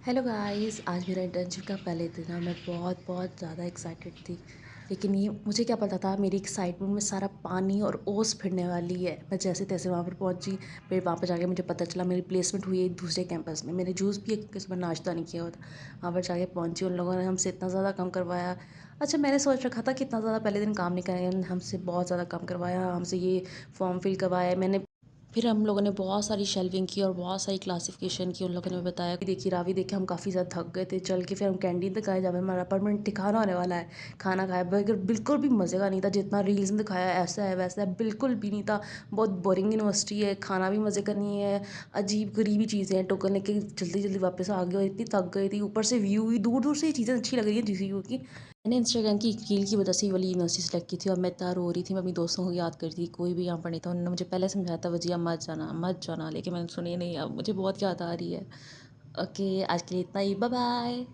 Hello guys, आज मेरा internship का पहले दिन है। मैं बहुत बहुत ज़्यादा एक्साइटेड थी। लेकिन ये मुझे क्या पता था, मेरी एक्साइटमेंट में सारा पानी और ओस फिरने वाली है। मैं जैसे तैसे वहाँ पर पहुंची। फिर वहाँ पर जाके मुझे पता चला मेरी प्लेसमेंट हुई है दूसरे कैंपस में। मैंने जूस भी एक किस्म नाश्ता नहीं किया होता। वहाँ पर जाके पहुंची, उन लोगों ने हमसे इतना ज़्यादा कम करवाया। अच्छा, मैंने सोच रखा था कि इतना ज़्यादा पहले दिन काम नहीं करेंगे, हमसे बहुत ज़्यादा कम करवाया। हमसे ये फॉर्म फिल करवाया मैंने। फिर हम लोगों ने बहुत सारी शेल्विंग की और बहुत सारी क्लासिफिकेशन की। उन लोगों ने बताया कि देखिए रावी देखे हम काफ़ी ज़्यादा थक गए थे चल के। फिर हम कैंटीन तक आए जब हमारा अपार्टमेंट ठिकाना होने वाला है। खाना खाया, बर्गर बिल्कुल भी मज़े का नहीं था। जितना रील्स में दिखाया ऐसा है वैसा है, बिल्कुल भी नहीं था। बहुत बोरिंग यूनिवर्सिटी है, खाना भी मज़े का नहीं है। अजीब गरीबी चीज़ें हैं। टोकन लेके जल्दी जल्दी वापस आ गए और इतनी थक गई थी। ऊपर से व्यू भी दूर दूर से ये चीज़ें अच्छी लग रही हैं जीसीयू की। मैंने इंस्टाग्राम की रील की वजह से ये वाली यूनिवर्सिटी सेलेक्ट की थी और मैं इतना रो रही थी। मैं अपनी दोस्तों को याद कर रही थी, कोई भी यहाँ पर नहीं था। उन्होंने मुझे पहले समझाया था वजिया मत जाना मत जाना, लेकिन मैंने सुनी नहीं। अब मुझे बहुत याद आ रही है। ओके, आज के लिए इतना ही, बाय बाय।